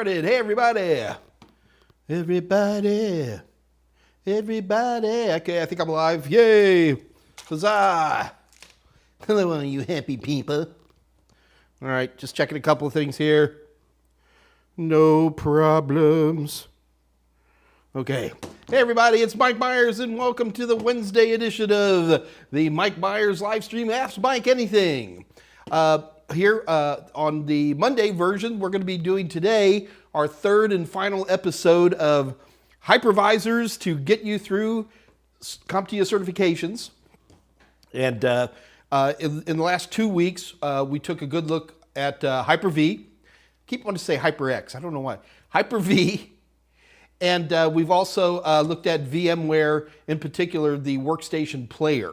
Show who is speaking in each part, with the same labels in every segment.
Speaker 1: Hey everybody. Everybody. Okay, I think I'm live. Yay. Huzzah. Hello, you happy people. All right, just checking a couple of things here. No problems. Okay. Hey everybody, it's Mike Meyers and welcome to the Wednesday edition of the Mike Meyers live stream Ask Mike Anything. Here on the Monday version, we're going to be doing today our third and final episode of hypervisors to get you through CompTIA certifications. And in the last 2 weeks, we took a good look at HyperV. Keep wanting to say HyperX. I don't know why. HyperV. And we've also looked at VMware, in particular, the workstation player.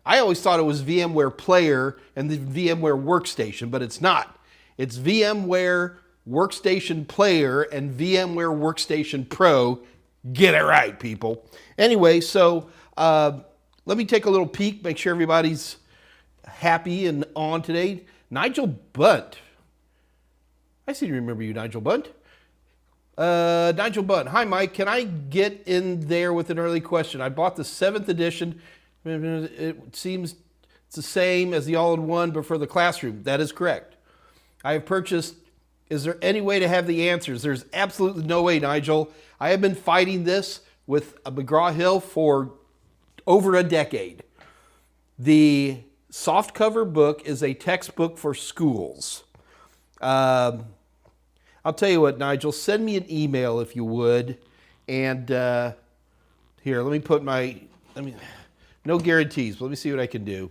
Speaker 1: I always thought it was VMware Player and the VMware Workstation, but it's not. It's VMware Workstation Player and VMware Workstation Pro. Get it right, people. Anyway, so let me take a little peek, make sure everybody's happy and on today. Nigel Bunt. I seem to remember you, Nigel Bunt. Nigel Bunt. Hi, Mike. Can I get in there with an early question? I bought the 7th edition. It seems it's the same as the all-in-one, but for the classroom. That is correct. I have purchased. Is there any way to have the answers? There's absolutely no way, Nigel. I have been fighting this with McGraw-Hill for over a decade. The softcover book is a textbook for schools. I'll tell you what, Nigel, send me an email if you would. And here, let me put my, no guarantees, but let me see what I can do.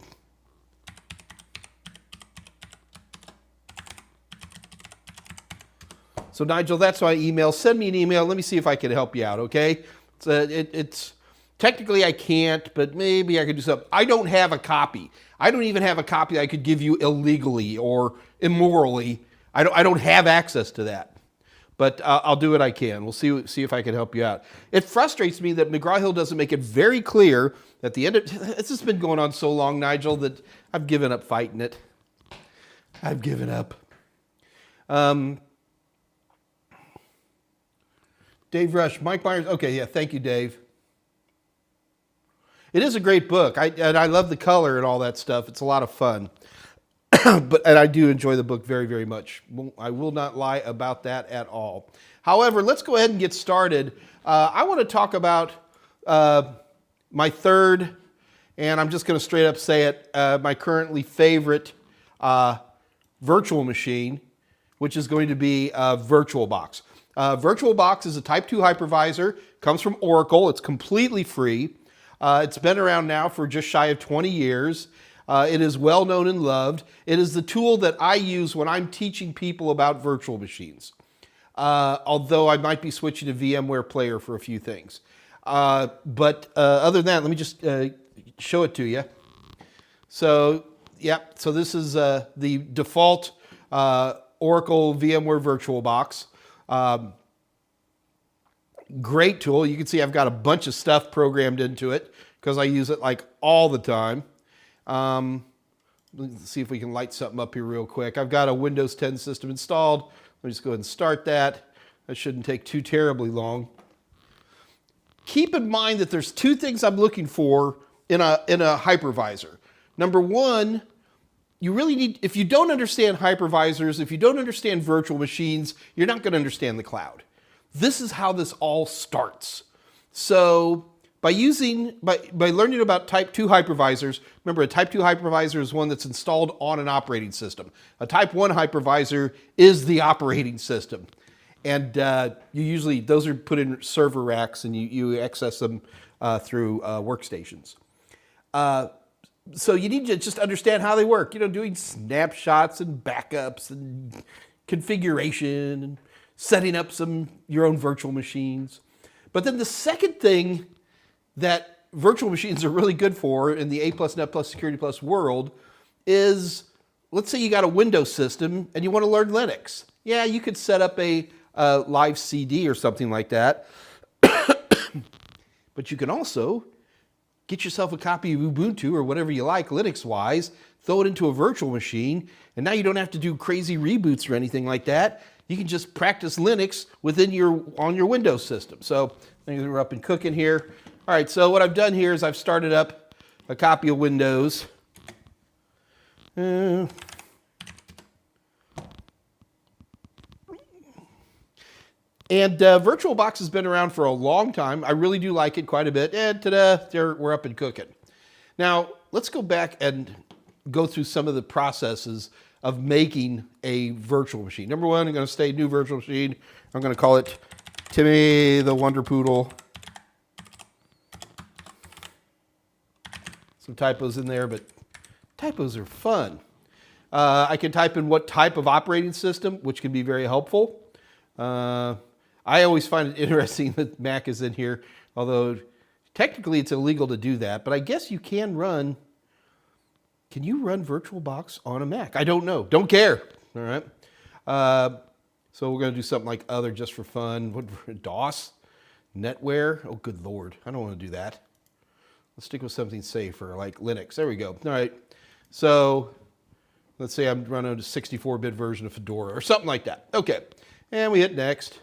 Speaker 1: So Nigel, that's my email. Send me an email. Let me see if I can help you out, okay? It's technically I can't, but maybe I could do something. I don't have a copy. I don't even have a copy I could give you illegally or immorally. I don't have access to that, but I'll do what I can. We'll see if I can help you out. It frustrates me that McGraw-Hill doesn't make it very clear at the end of, this has been going on so long, Nigel, that I've given up fighting it. I've given up. Dave Rush, Mike Myers. Okay, yeah, thank you, Dave. It is a great book, and I love the color and all that stuff. It's a lot of fun. And I do enjoy the book very, very much. I will not lie about that at all. However, let's go ahead and get started. I want to talk about my third, and I'm just going to straight up say it, my currently favorite virtual machine, which is going to be VirtualBox. VirtualBox is a Type 2 hypervisor, comes from Oracle. It's completely free. It's been around now for just shy of 20 years. It is well known and loved. It is the tool that I use when I'm teaching people about virtual machines. Although I might be switching to VMware Player for a few things. But other than that, let me just show it to you. So, yep, so this is the default Oracle VMware VirtualBox. Great tool. You can see I've got a bunch of stuff programmed into it because I use it like all the time. Let's see if we can light something up here real quick. I've got a Windows 10 system installed. Let me just go ahead and start that. That shouldn't take too terribly long. Keep in mind that there's two things I'm looking for in a hypervisor. Number one, you really need, if you don't understand hypervisors, if you don't understand virtual machines, you're not going to understand the cloud. This is how this all starts. So by learning about Type 2 hypervisors, remember a Type 2 hypervisor is one that's installed on an operating system. A Type 1 hypervisor is the operating system. And those are put in server racks and you access them through workstations. So you need to just understand how they work, doing snapshots and backups and configuration and setting up your own virtual machines. But then the second thing that virtual machines are really good for in the A+, Net+, Security Plus world is, let's say you got a Windows system and you want to learn Linux. Yeah, you could set up a live CD or something like that. But you can also get yourself a copy of Ubuntu or whatever you like, Linux-wise, throw it into a virtual machine, and now you don't have to do crazy reboots or anything like that. you can just practice Linux on your Windows system. So things are up and cooking here. All right, so what I've done here is I've started up a copy of Windows. And VirtualBox has been around for a long time. I really do like it quite a bit. And ta-da, we're up and cooking. Now, let's go back and go through some of the processes of making a virtual machine. Number one, I'm going to say new virtual machine. I'm going to call it Timmy the Wonder Poodle. Some typos in there, but typos are fun. I can type in what type of operating system, which can be very helpful. I always find it interesting that Mac is in here, although technically it's illegal to do that, but I guess you can run. Can you run VirtualBox on a Mac? I don't know. Don't care. All right. So we're going to do something like other just for fun. What, DOS? NetWare? Oh, good Lord. I don't want to do that. Let's stick with something safer like Linux. There we go. All right. So let's say I'm running a 64-bit version of Fedora or something like that. Okay. And we hit next.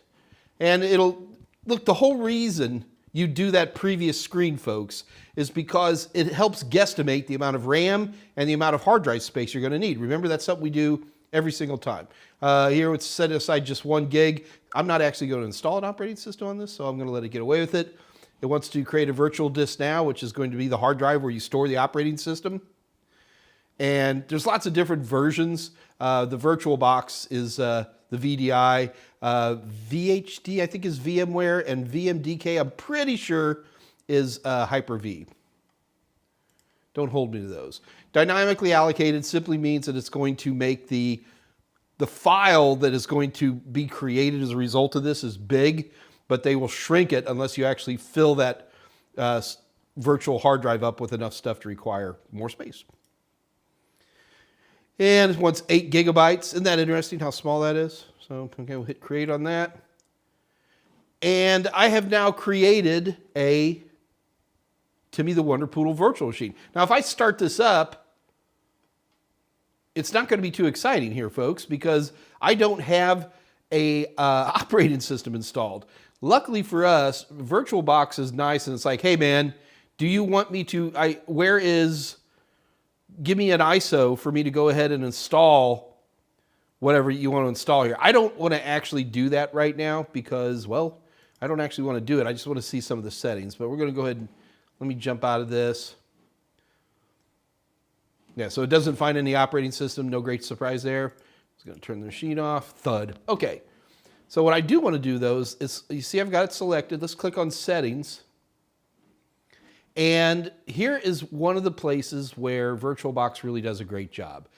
Speaker 1: And it'll, look, the whole reason you do that previous screen, folks, is because it helps guesstimate the amount of RAM and the amount of hard drive space you're going to need. Remember, that's something we do every single time. Here, it's set aside just 1 gig. I'm not actually going to install an operating system on this, so I'm going to let it get away with it. It wants to create a virtual disk now, which is going to be the hard drive where you store the operating system. And there's lots of different versions. The VirtualBox is the VDI. VHD, I think, is VMware, and VMDK, I'm pretty sure, is HyperV. Don't hold me to those. Dynamically allocated simply means that it's going to make the file that is going to be created as a result of this is big, but they will shrink it unless you actually fill that virtual hard drive up with enough stuff to require more space. And it wants 8 gigabytes. Isn't that interesting how small that is? So okay, we'll hit create on that. And I have now created a Timmy the Wonder Poodle virtual machine. Now, if I start this up, it's not going to be too exciting here, folks, because I don't have a operating system installed. Luckily for us, VirtualBox is nice, and it's like, hey, man, do you want me to, give me an ISO for me to go ahead and install whatever you want to install here. I don't want to actually do that right now because, well, I don't actually want to do it. I just want to see some of the settings, but we're going to go ahead and let me jump out of this. Yeah, so it doesn't find any operating system. No great surprise there. It's going to turn the machine off. Thud. Okay. So what I do want to do, though, is you see I've got it selected. Let's click on Settings. And here is one of the places where VirtualBox really does a great job.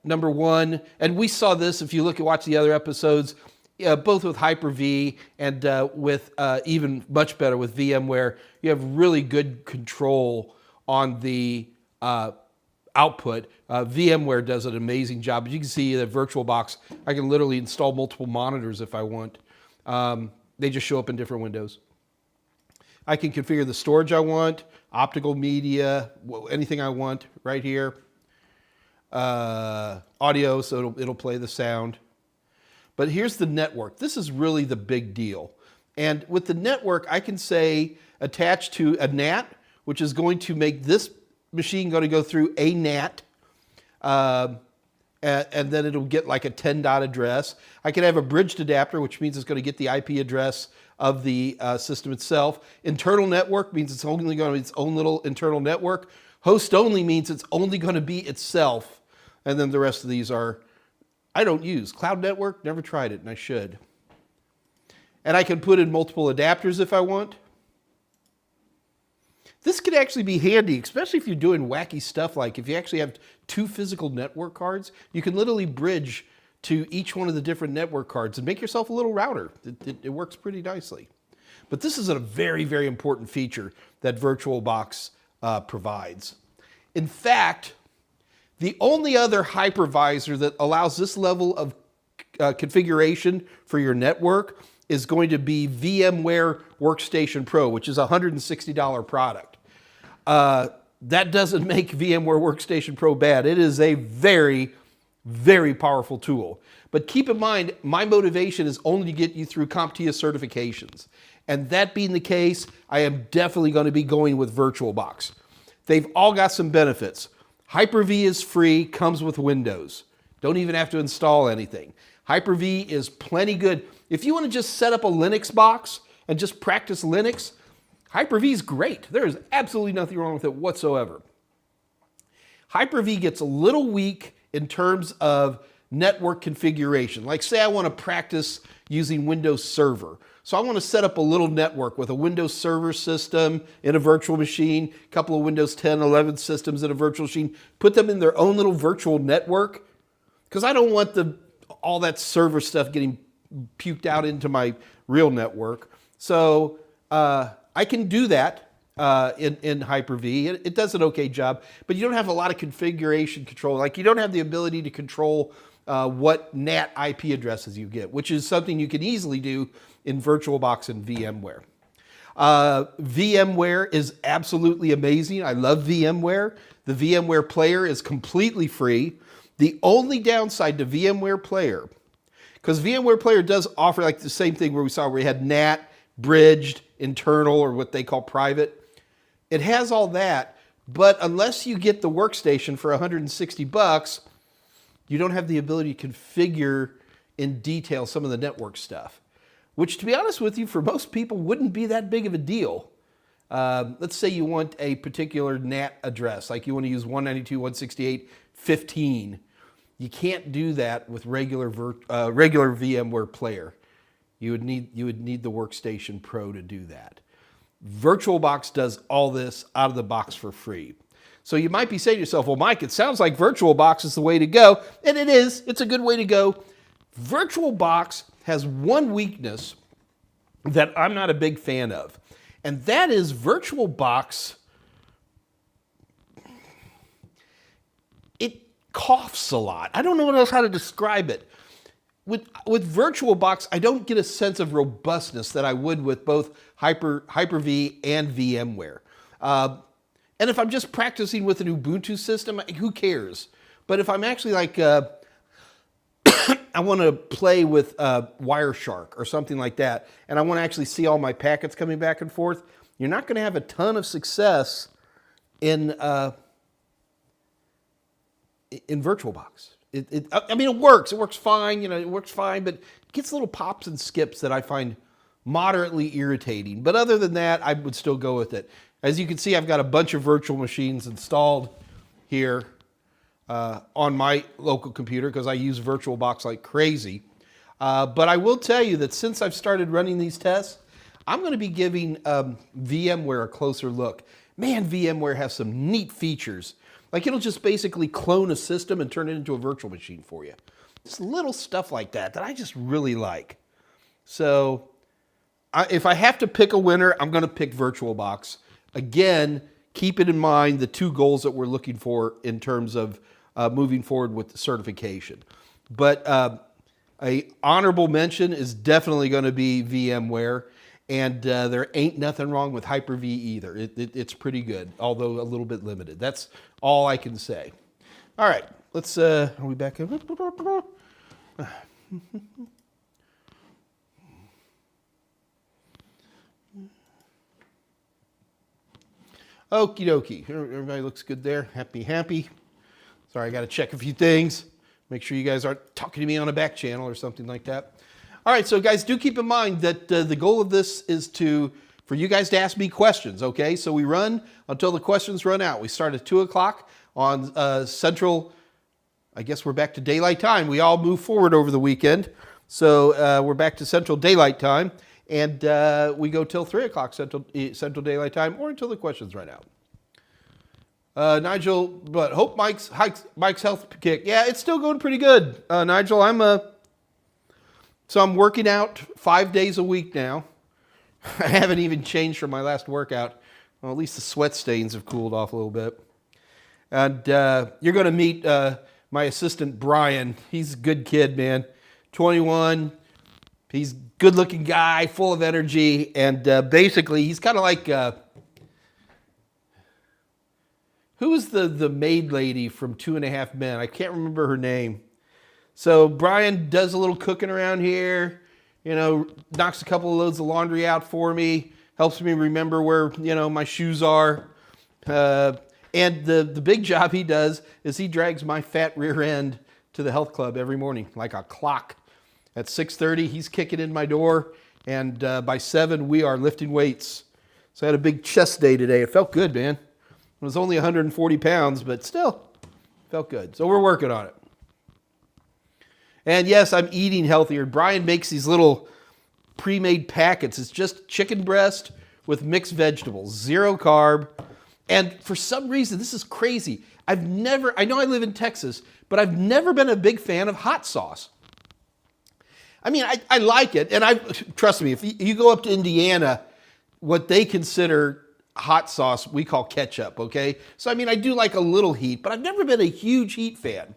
Speaker 1: Number one, and we saw this if you watch the other episodes, both with HyperV and with even much better with VMware, you have really good control on the output. VMware does an amazing job. As you can see that VirtualBox, I can literally install multiple monitors if I want. They just show up in different windows. I can configure the storage I want, optical media, anything I want right here. Audio, so it'll play the sound. But here's the network. This is really the big deal. And with the network, I can say attach to a NAT, which is going to make this machine going to go through a NAT, and then it'll get like a 10 dot address. I can have a bridged adapter, which means it's going to get the IP address of the system itself. Internal network means it's only going to be its own little internal network. Host only means it's only going to be itself. And then the rest of these are, I don't use. Cloud network, never tried it, and I should. And I can put in multiple adapters if I want. This could actually be handy, especially if you're doing wacky stuff like if you actually have 2 physical network cards, you can literally bridge to each one of the different network cards and make yourself a little router. It works pretty nicely. But this is a very, very important feature that VirtualBox provides. In fact, the only other hypervisor that allows this level of configuration for your network is going to be VMware Workstation Pro, which is a $160 product. That doesn't make VMware Workstation Pro bad. It is a very, Very powerful tool. But keep in mind, my motivation is only to get you through CompTIA certifications. And that being the case, I am definitely going to be going with VirtualBox. They've all got some benefits. HyperV is free, comes with Windows. Don't even have to install anything. HyperV is plenty good. If you want to just set up a Linux box and just practice Linux, HyperV is great. There is absolutely nothing wrong with it whatsoever. HyperV gets a little weak in terms of network configuration. Like say I want to practice using Windows Server. So I want to set up a little network with a Windows Server system in a virtual machine, a couple of Windows 10, 11 systems in a virtual machine, put them in their own little virtual network, because I don't want all that server stuff getting puked out into my real network. So I can do that in Hyper-V. It does an okay job, but you don't have a lot of configuration control. Like you don't have the ability to control what NAT IP addresses you get, which is something you can easily do in VirtualBox and VMware. VMware is absolutely amazing. I love VMware. The VMware player is completely free. The only downside to VMware player, because VMware player does offer like the same thing where we had NAT, bridged, internal, or what they call private. It has all that, but unless you get the workstation for $160, you don't have the ability to configure in detail some of the network stuff, which to be honest with you, for most people wouldn't be that big of a deal. Let's say you want a particular NAT address, like you want to use 192.168.15. You can't do that with regular VMware player. You would need the Workstation Pro to do that. VirtualBox does all this out of the box for free. So you might be saying to yourself, well, Mike, it sounds like VirtualBox is the way to go. And it is. It's a good way to go. VirtualBox has one weakness that I'm not a big fan of. And that is VirtualBox, it coughs a lot. I don't know what else how to describe it. With VirtualBox, I don't get a sense of robustness that I would with both Hyper-V and VMware. And if I'm just practicing with an Ubuntu system, who cares? But if I'm actually like, I want to play with Wireshark or something like that, and I want to actually see all my packets coming back and forth, you're not going to have a ton of success in VirtualBox. I mean, it works fine, it works fine, but it gets little pops and skips that I find moderately irritating. But other than that, I would still go with it. As you can see, I've got a bunch of virtual machines installed here on my local computer because I use VirtualBox like crazy. But I will tell you that since I've started running these tests, I'm going to be giving VMware a closer look. Man, VMware has some neat features. Like it'll just basically clone a system and turn it into a virtual machine for you. Just little stuff like that I just really like. So if I have to pick a winner, I'm going to pick VirtualBox. Again, keep it in mind the two goals that we're looking for in terms of moving forward with the certification. But a honorable mention is definitely going to be VMware. And there ain't nothing wrong with Hyper-V either. It's pretty good, although a little bit limited. That's all I can say. All right, let's, are we back in? Okie dokie. Everybody looks good there. Happy. Sorry, I got to check a few things. Make sure you guys aren't talking to me on a back channel or something like that. All right, so guys, do keep in mind that the goal of this is for you guys to ask me questions, okay? So we run until the questions run out. We start at 2 o'clock on Central, I guess we're back to daylight time. We all move forward over the weekend. So we're back to Central Daylight Time, and we go till 3 o'clock Central Daylight Time or until the questions run out. Nigel, but hope Mike's health kick. Yeah, it's still going pretty good. Nigel, So I'm working out 5 days a week now. I haven't even changed from my last workout. Well, at least the sweat stains have cooled off a little bit. And you're going to meet my assistant, Brian. He's a good kid, man. 21. He's a good-looking guy, full of energy. And basically, he's kind of like... who was the maid lady from 2.5 Men? I can't remember her name. So Brian does a little cooking around here, you know, knocks a couple of loads of laundry out for me, helps me remember where, you know, my shoes are. And the big job he does is he drags my fat rear end to the health club every morning like a clock. At 6:30, he's kicking in my door, and by 7, we are lifting weights. So I had a big chest day today. It felt good, man. It was only 140 pounds, but still felt good. So we're working on it. And yes, I'm eating healthier. Brian makes these little pre-made packets. It's just chicken breast with mixed vegetables, 0 carb. And for some reason, this is crazy. I know I live in Texas, but I've never been a big fan of hot sauce. I mean, I like it, and trust me, if you go up to Indiana, what they consider hot sauce, we call ketchup, okay? So, I mean, I do like a little heat, but I've never been a huge heat fan.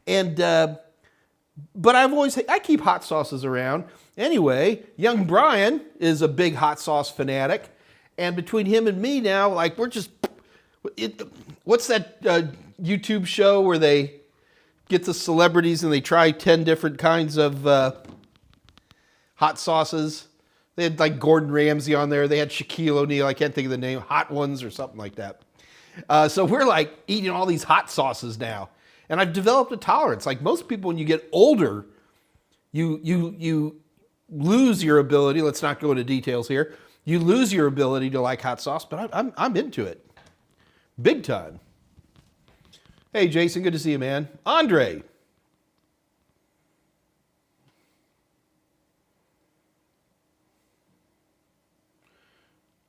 Speaker 1: And, but I keep hot sauces around. Anyway, young Brian is a big hot sauce fanatic, and between him and me now, like, we're just, what's that YouTube show where they get the celebrities and they try 10 different kinds of hot sauces? They had like Gordon Ramsay on there. They had Shaquille O'Neal. I can't think of the name. Hot Ones or something like that. So we're like eating all these hot sauces now. And I've developed a tolerance. Like most people, when you get older, you lose your ability. Let's not go into details here. You lose your ability to like hot sauce, but I'm into it. Big time. Hey, Jason, good to see you, man. Andre.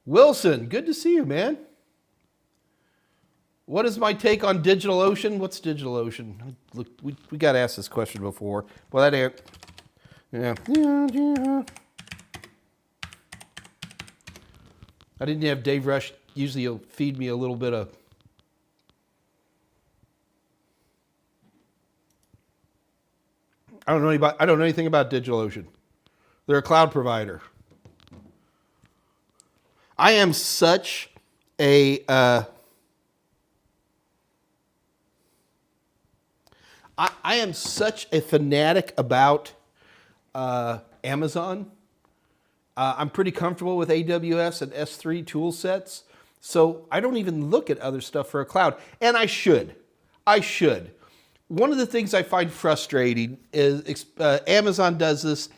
Speaker 1: Wilson, good to see you, man. What is my take on DigitalOcean? What's DigitalOcean? Look, we got asked this question before. Well, that ain't. Yeah. I didn't have Dave Rush. Usually he'll feed me a little bit of. I don't know anything about DigitalOcean. They're a cloud provider. I am such a I am such a fanatic about Amazon. I'm pretty comfortable with AWS and S3 tool sets, so I don't even look at other stuff for a cloud. And I should. One of the things I find frustrating is Amazon does this,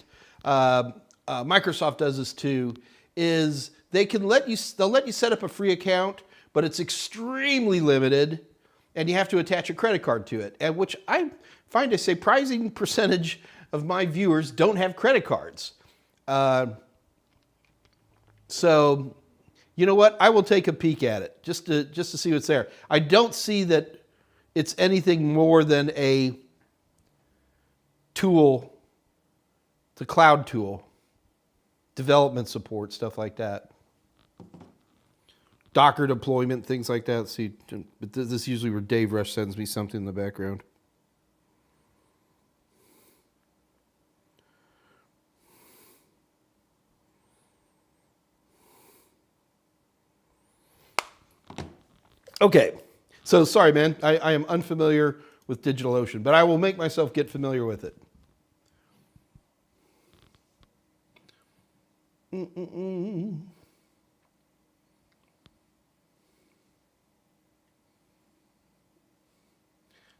Speaker 1: Microsoft does this too, is they'll let you set up a free account, but it's extremely limited, and you have to attach a credit card to it, and which I find a surprising percentage of my viewers don't have credit cards. So, you know what? I will take a peek at it just to see what's there. I don't see that it's anything more than a tool, the cloud tool, development support, stuff like that. Docker deployment, things like that. See, but this is usually where Dave Rush sends me something in the background. Okay, so sorry, man. I am unfamiliar with DigitalOcean, but I will make myself get familiar with it.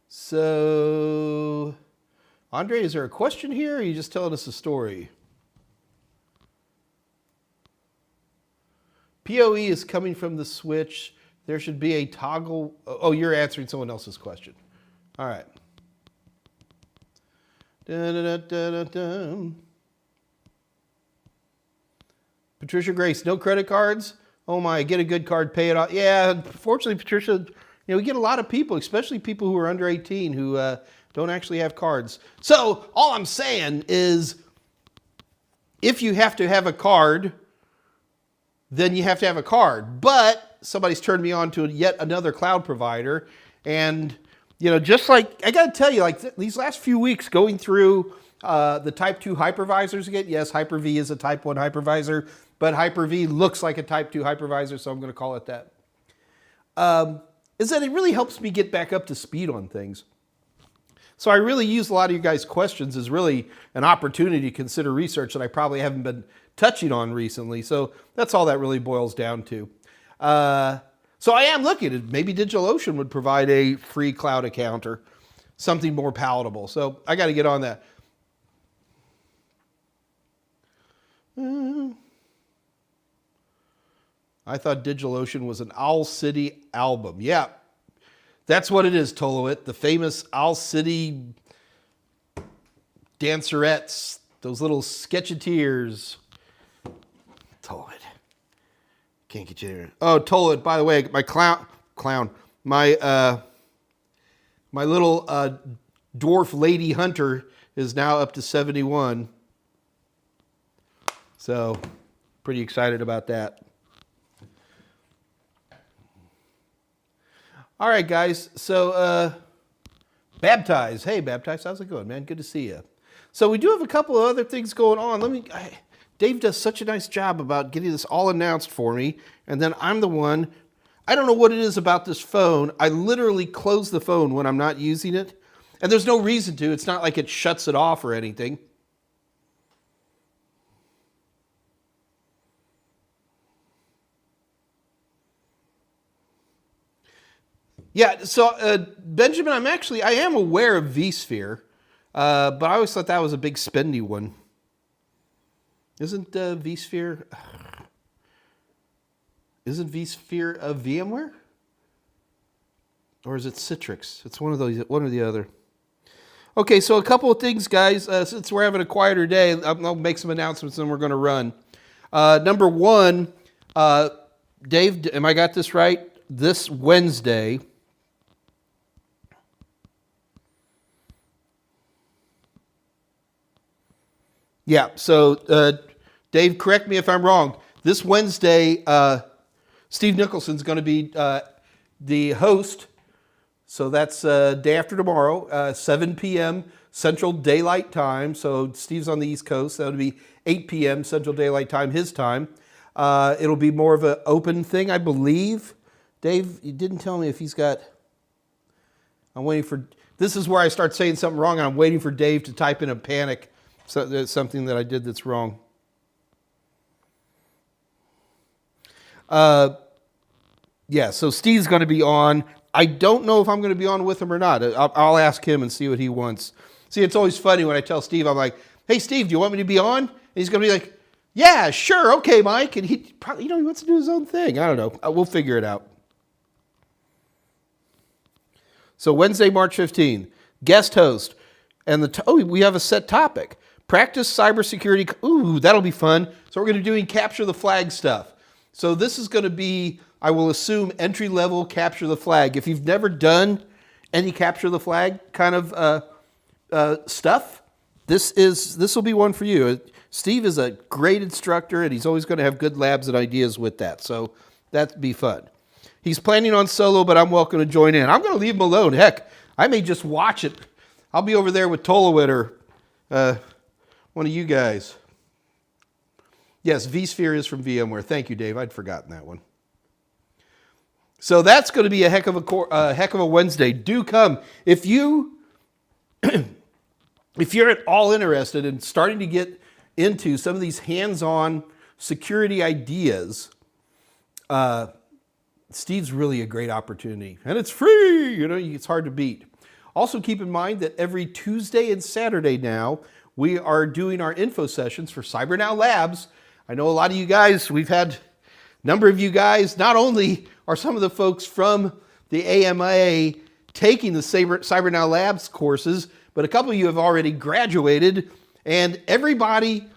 Speaker 1: So, Andre, is there a question here, or are you just telling us a story? PoE is coming from the switch. There should be a toggle. Oh, you're answering someone else's question. All right. Patricia Grace, no credit cards? Oh my, get a good card, pay it off. Yeah, fortunately, Patricia, we get a lot of people, especially people who are under 18 who don't actually have cards. So all I'm saying is if you have to have a card, then you have to have a card. But somebody's turned me on to yet another cloud provider. And, just like, I got to tell you, like these last few weeks going through the Type 2 hypervisors again. Yes, HyperV is a Type 1 hypervisor, but HyperV looks like a Type 2 hypervisor, so I'm going to call it that. Is that it really helps me get back up to speed on things. So I really use a lot of you guys' questions as really an opportunity to consider research that I probably haven't been touching on recently. So that's all that really boils down to. So I am looking at maybe DigitalOcean would provide a free cloud account or something more palatable. So I got to get on that. I thought DigitalOcean was an Owl City album. Yeah, that's what it is, Tolowit. The famous Owl City dancerettes, those little sketcheteers. Tolowit. Can't get you there. Oh, Tolowit, by the way, my my little dwarf lady hunter is now up to 71. So, pretty excited about that. All right, guys. So, Baptize. Hey, Baptize. How's it going, man? Good to see you. So, we do have a couple of other things going on. Dave does such a nice job about getting this all announced for me. And then I'm the one. I don't know what it is about this phone. I literally close the phone when I'm not using it. And there's no reason to. It's not like it shuts it off or anything. Yeah, so Benjamin, I am aware of vSphere, but I always thought that was a big spendy one. Isn't vSphere of VMware? Or is it Citrix? It's one of those, one or the other. Okay, so a couple of things, guys. Since we're having a quieter day, I'll make some announcements and we're going to run. Number one, Dave, am I got this right? This Wednesday, yeah, so Dave, correct me if I'm wrong. This Wednesday, Steve Nicholson's going to be the host. So that's day after tomorrow, 7 p.m. Central Daylight Time. So Steve's on the East Coast. That'll be 8 p.m. Central Daylight Time, his time. It'll be more of an open thing, I believe. Dave, you didn't tell me if he's got... I'm waiting for... This is where I start saying something wrong, and I'm waiting for Dave to type in a panic. So there's something that I did that's wrong. Yeah, so Steve's going to be on. I don't know if I'm going to be on with him or not. I'll ask him and see what he wants. See, it's always funny when I tell Steve, I'm like, hey, Steve, do you want me to be on? And he's going to be like, yeah, sure, okay, Mike. And he probably, he wants to do his own thing. I don't know. We'll figure it out. So Wednesday, March 15th, guest host. And we have a set topic. Practice cybersecurity. Ooh, that'll be fun. So we're going to be doing capture the flag stuff. So this is going to be, I will assume, entry-level capture the flag. If you've never done any capture the flag kind of stuff, this will be one for you. Steve is a great instructor, and he's always going to have good labs and ideas with that. So that'd be fun. He's planning on solo, but I'm welcome to join in. I'm going to leave him alone. Heck, I may just watch it. I'll be over there with Tolowit or one of you guys. Yes, vSphere is from VMware. Thank you, Dave. I'd forgotten that one. So that's going to be a heck of a Wednesday. Do come. If you're at all interested in starting to get into some of these hands-on security ideas, Steve's really a great opportunity. And it's free. It's hard to beat. Also keep in mind that every Tuesday and Saturday now, we are doing our info sessions for Cybernow Labs. I know a lot of you guys, we've had a number of you guys, not only are some of the folks from the AMA taking the Cybernow Labs courses, but a couple of you have already graduated, and everybody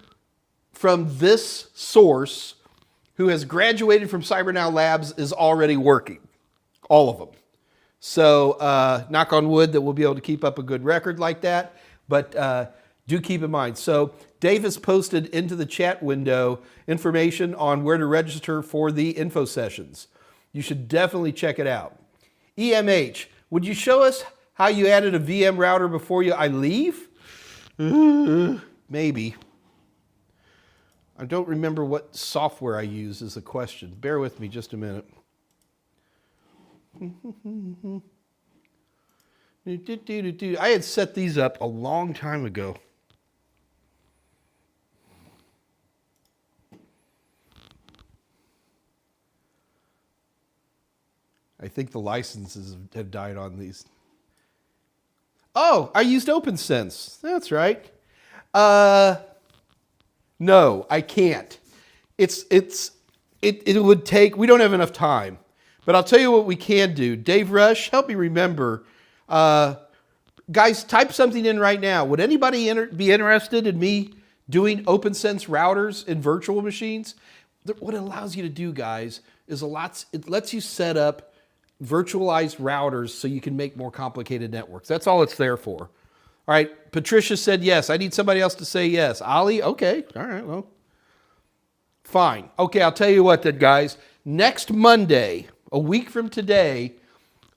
Speaker 1: from this source who has graduated from Cybernow Labs is already working. All of them. So knock on wood that we'll be able to keep up a good record like that, but do keep in mind. So Dave has posted into the chat window information on where to register for the info sessions. You should definitely check it out. EMH, would you show us how you added a VM router before I leave? Maybe. I don't remember what software I use is the question. Bear with me just a minute. I had set these up a long time ago. I think the licenses have died on these. Oh, I used OpenSense. That's right. No, I can't. It would take, we don't have enough time. But I'll tell you what we can do. Dave Rush, help me remember. Guys, type something in right now. Would anybody be interested in me doing OpenSense routers in virtual machines? What it allows you to do, guys, is it lets you set up virtualized routers so you can make more complicated networks. That's all it's there for. All right, Patricia said yes. I need somebody else to say yes. Ali, okay. All right, well, fine. Okay, I'll tell you what then, guys. Next Monday, a week from today,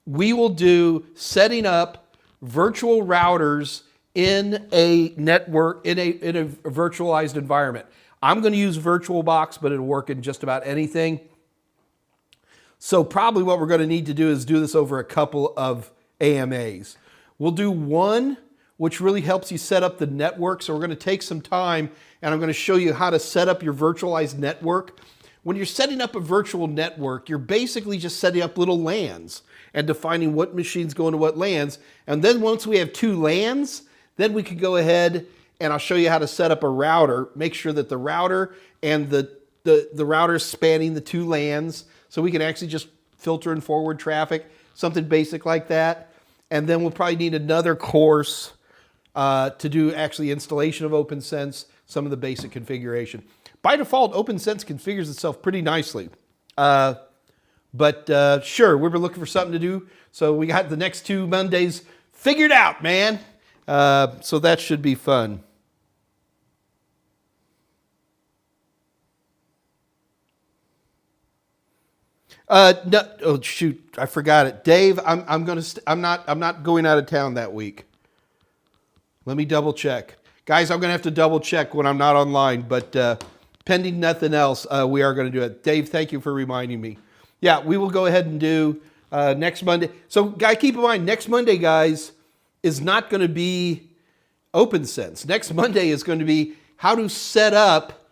Speaker 1: we will do setting up virtual routers in a network, in a virtualized environment. I'm going to use VirtualBox, but it'll work in just about anything. So probably what we're going to need to do is do this over a couple of AMAs. We'll do one which really helps you set up the network. So we're going to take some time and I'm going to show you how to set up your virtualized network. When you're setting up a virtual network, you're basically just setting up little LANs and defining what machines go into what LANs. And then once we have two LANs, then we can go ahead and I'll show you how to set up a router. Make sure that the router and the router is spanning the two LANs so we can actually just filter and forward traffic, something basic like that. And then we'll probably need another course to do actually installation of OpenSense, some of the basic configuration. By default, OpenSense configures itself pretty nicely. But sure, we've been looking for something to do. So we got the next 2 Mondays figured out, man. So that should be fun. No, oh shoot, I forgot it. Dave, I'm not going out of town that week. Let me double check. Guys, I'm gonna have to double check when I'm not online, but pending nothing else, we are gonna do it. Dave, thank you for reminding me. Yeah, we will go ahead and do next Monday. So guys, keep in mind, next Monday, guys, is not gonna be OpenSense. Next Monday is going to be how to set up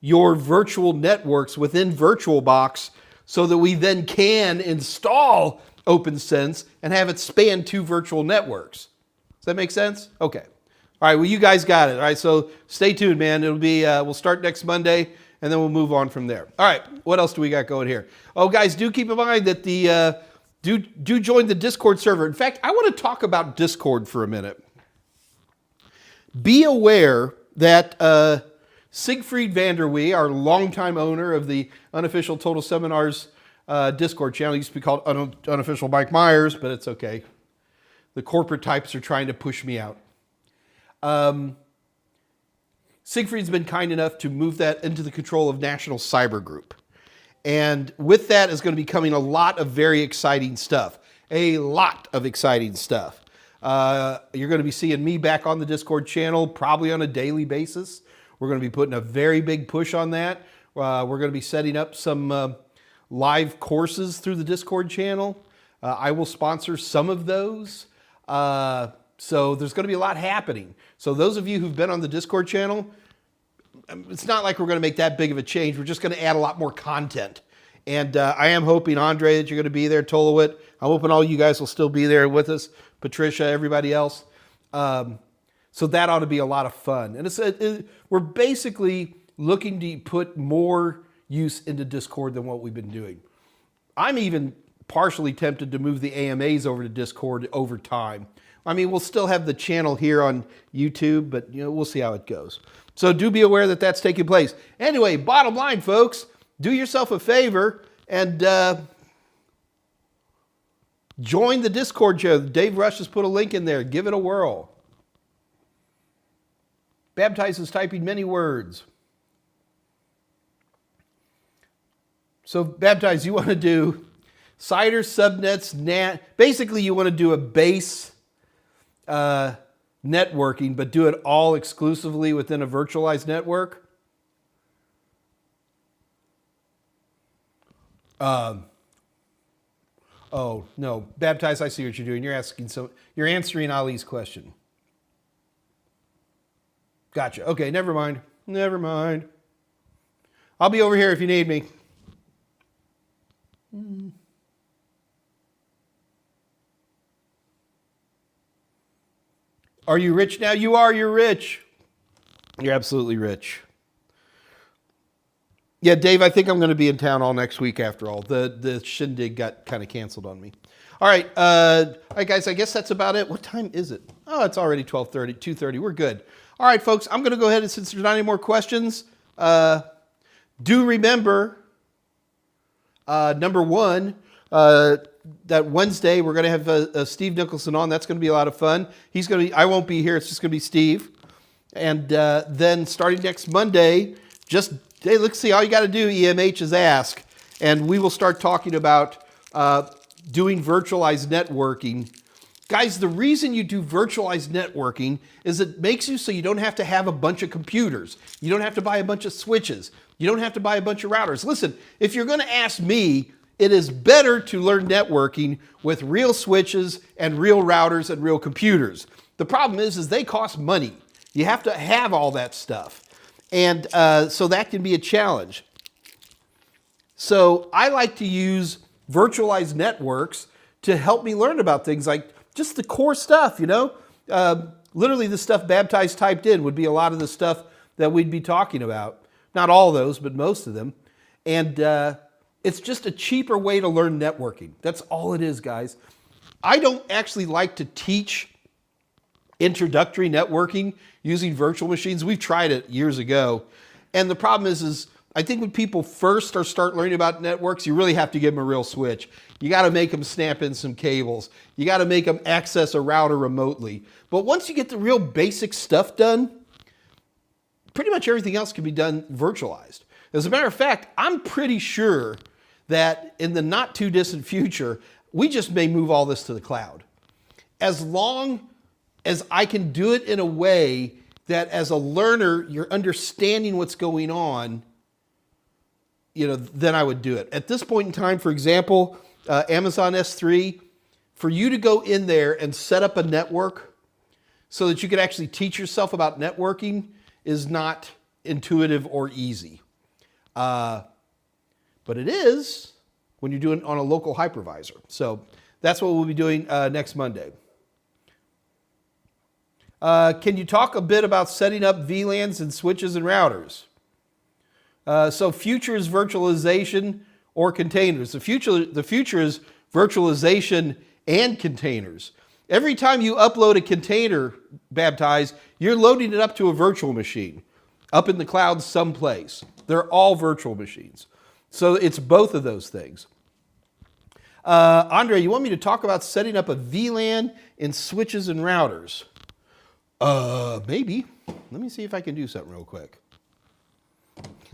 Speaker 1: your virtual networks within VirtualBox so that we then can install OpenSense and have it span 2 virtual networks. Does that make sense? Okay. All right, well, you guys got it. All right, so stay tuned, man. It'll be, we'll start next Monday, and then we'll move on from there. All right, what else do we got going here? Oh, guys, do keep in mind that do join the Discord server. In fact, I want to talk about Discord for a minute. Be aware that Siegfried Vanderwee, our longtime owner of the Unofficial Total Seminars Discord channel, used to be called Unofficial Mike Meyers, but it's okay. The corporate types are trying to push me out. Siegfried's been kind enough to move that into the control of National Cyber Group. And with that is going to be coming a lot of very exciting stuff. A lot of exciting stuff. You're going to be seeing me back on the Discord channel probably on a daily basis. We're going to be putting a very big push on that. We're going to be setting up some live courses through the Discord channel. I will sponsor some of those. So there's going to be a lot happening. So those of you who've been on the Discord channel, it's not like we're going to make that big of a change. We're just going to add a lot more content. And I am hoping, Andre, that you're going to be there, Tolowit. I'm hoping all you guys will still be there with us, Patricia, everybody else. So that ought to be a lot of fun. And we're basically looking to put more use into Discord than what we've been doing. I'm even partially tempted to move the AMAs over to Discord over time. I mean, we'll still have the channel here on YouTube, but we'll see how it goes. So do be aware that that's taking place. Anyway, bottom line, folks, do yourself a favor and join the Discord show. Dave Rush has put a link in there. Give it a whirl. Baptized is typing many words. So Baptized, you want to do CIDR, subnets, NAT. Basically, you want to do a base networking, but do it all exclusively within a virtualized network. Oh, no. Baptized, I see what you're doing. You're answering Ali's question. Gotcha. Okay, never mind. Never mind. I'll be over here if you need me. Are you rich now? You are. You're rich. You're absolutely rich. Yeah, Dave, I think I'm going to be in town all next week after all. The shindig got kind of canceled on me. All right, guys, I guess that's about it. What time is it? Oh, it's already 12:30, 2:30. We're good. All right, folks, I'm going to go ahead and since there's not any more questions, do remember, number one, that Wednesday we're going to have Steve Nicholson on. That's going to be a lot of fun. I won't be here. It's just going to be Steve. And then starting next Monday, hey, let's see, all you got to do, EMH, is ask. And we will start talking about doing virtualized networking. Guys, the reason you do virtualized networking is it makes you so you don't have to have a bunch of computers. You don't have to buy a bunch of switches. You don't have to buy a bunch of routers. Listen, if you're going to ask me, it is better to learn networking with real switches and real routers and real computers. The problem is they cost money. You have to have all that stuff. And so that can be a challenge. So I like to use virtualized networks to help me learn about things like just the core stuff, you know? Literally the stuff Baptized typed in would be a lot of the stuff that we'd be talking about. Not all of those, but most of them. And it's just a cheaper way to learn networking. That's all it is, guys. I don't actually like to teach introductory networking using virtual machines. We've tried it years ago. And the problem is I think when people first start learning about networks, you really have to give them a real switch. You got to make them snap in some cables. You got to make them access a router remotely. But once you get the real basic stuff done, pretty much everything else can be done virtualized. As a matter of fact, I'm pretty sure that in the not too distant future, we just may move all this to the cloud. As long as I can do it in a way that as a learner, you're understanding what's going on, you know, then I would do it. At this point in time, for example, Amazon S3, for you to go in there and set up a network so that you could actually teach yourself about networking is not intuitive or easy. But it is when you're doing it on a local hypervisor. So that's what we'll be doing next Monday. Can you talk a bit about setting up VLANs and switches and routers? So future is virtualization or containers. The future is virtualization and containers. Every time you upload a container, Baptized, you're loading it up to a virtual machine up in the cloud someplace. They're all virtual machines. So it's both of those things. Andre, you want me to talk about setting up a VLAN in switches and routers? Maybe. Let me see if I can do something real quick.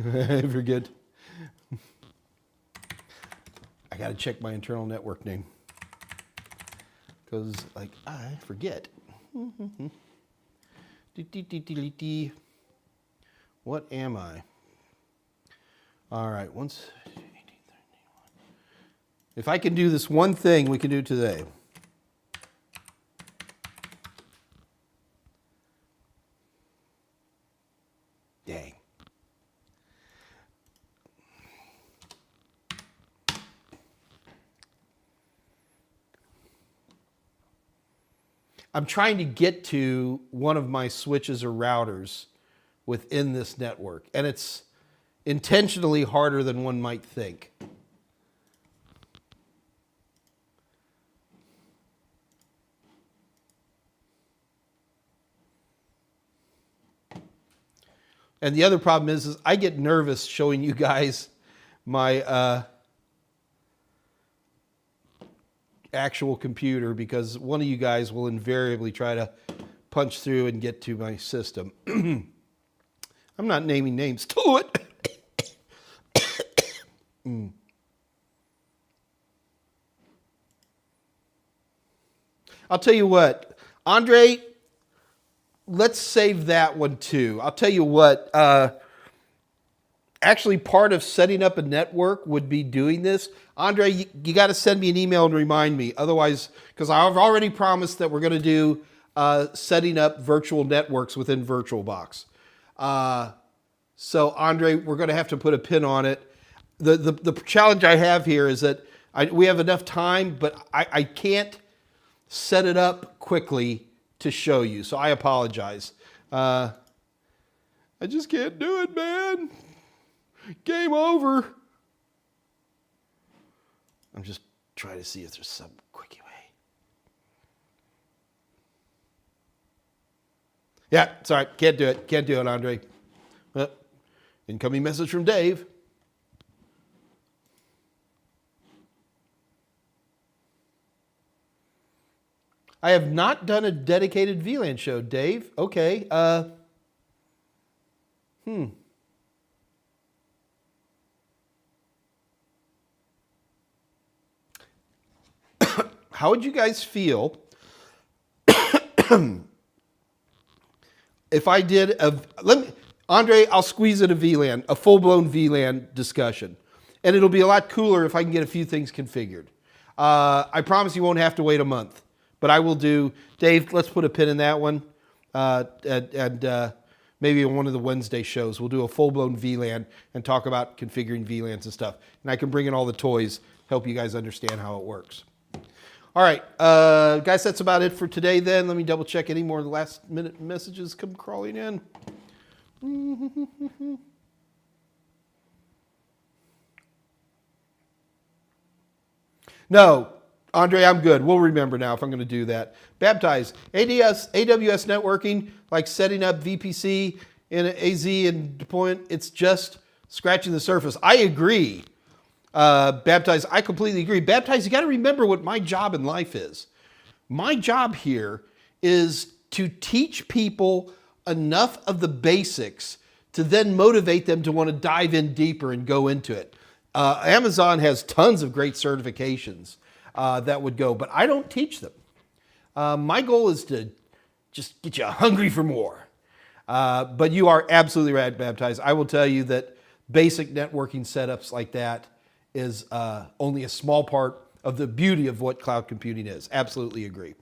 Speaker 1: I forget. I got to check my internal network name. Because, like, I forget. What am I? All right, if I can do this one thing, we can do it today. Dang. I'm trying to get to one of my switches or routers within this network, and it's intentionally harder than one might think. And the other problem is I get nervous showing you guys my actual computer because one of you guys will invariably try to punch through and get to my system. I'm not naming names to it. I'll tell you what, Andre, let's save that one too. I'll tell you what, actually part of setting up a network would be doing this. Andre, you got to send me an email and remind me. Otherwise, because I've already promised that we're going to do setting up virtual networks within VirtualBox. So Andre, we're going to have to put a pin on it. The challenge I have here is that we have enough time, but I can't set it up quickly to show you. So I apologize. I just can't do it, man. Game over. I'm just trying to see if there's some quickie way. Yeah, sorry, can't do it. Can't do it, Andre. Incoming message from Dave. I have not done a dedicated VLAN show, Dave. Okay. How would you guys feel if I did Andre, I'll squeeze in a VLAN, a full-blown VLAN discussion. And it'll be a lot cooler if I can get a few things configured. I promise you won't have to wait a month. But I will do, Dave, let's put a pin in that one. And maybe on one of the Wednesday shows, we'll do a full-blown VLAN and talk about configuring VLANs and stuff. And I can bring in all the toys, help you guys understand how it works. All right, guys, that's about it for today then. Let me double check any more last-minute messages come crawling in. No, Andre, I'm good. We'll remember now if I'm going to do that. Baptize. AWS networking, like setting up VPC in AZ and deployment, it's just scratching the surface. I agree. Baptize, I completely agree. Baptize, you got to remember what my job in life is. My job here is to teach people enough of the basics to then motivate them to want to dive in deeper and go into it. Amazon has tons of great certifications that would go, but I don't teach them. My goal is to just get you hungry for more. But you are absolutely right, Baptized. I will tell you that basic networking setups like that is only a small part of the beauty of what cloud computing is. Absolutely agree.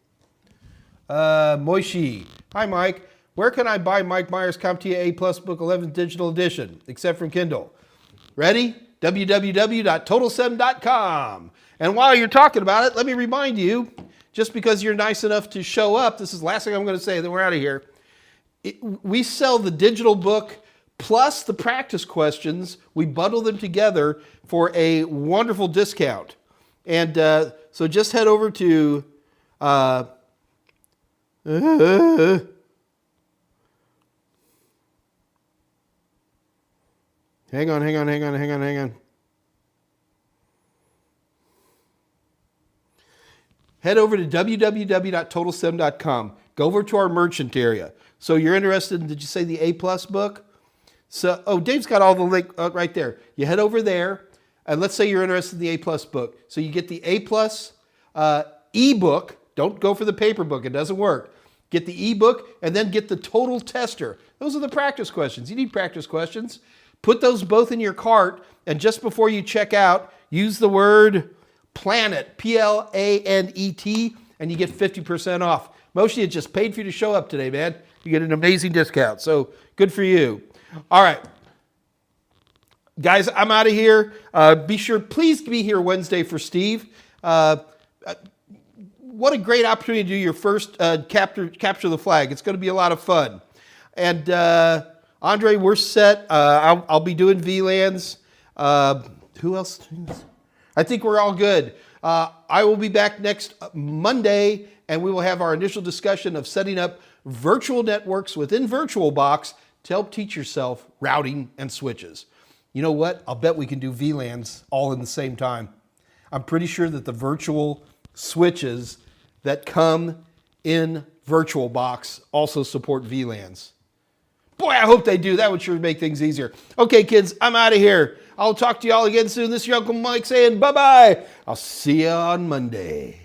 Speaker 1: Moishi. Hi, Mike. Where can I buy Mike Meyers' CompTIA A+ Book 11 Digital Edition, except from Kindle? Ready? www.totalsem.com. And while you're talking about it, let me remind you, just because you're nice enough to show up, this is the last thing I'm going to say, then we're out of here. We sell the digital book plus the practice questions. We bundle them together for a wonderful discount. And so just head over to Hang on. Head over to www.totalsem.com. Go over to our merchant area. So you're interested in, did you say the A+ book? So, Dave's got all the link right there. You head over there, and let's say you're interested in the A+ book. So you get the A+ ebook. Don't go for the paper book. It doesn't work. Get the ebook, and then get the TotalTester. Those are the practice questions. You need practice questions. Put those both in your cart, and just before you check out, use the word PLANET, P-L-A-N-E-T, and you get 50% off. Moshe, it just paid for you to show up today, man. You get an amazing discount, so good for you. All right. Guys, I'm out of here. Be sure, please be here Wednesday for Steve. What a great opportunity to do your first capture the flag. It's going to be a lot of fun. And Andre, we're set. I'll be doing VLANs. Who else? I think we're all good. I will be back next Monday, and we will have our initial discussion of setting up virtual networks within VirtualBox to help teach yourself routing and switches. You know what? I'll bet we can do VLANs all in the same time. I'm pretty sure that the virtual switches that come in VirtualBox also support VLANs. Boy, I hope they do. That would sure make things easier. Okay, kids, I'm out of here. I'll talk to y'all again soon. This is your Uncle Mike saying bye-bye. I'll see you on Monday.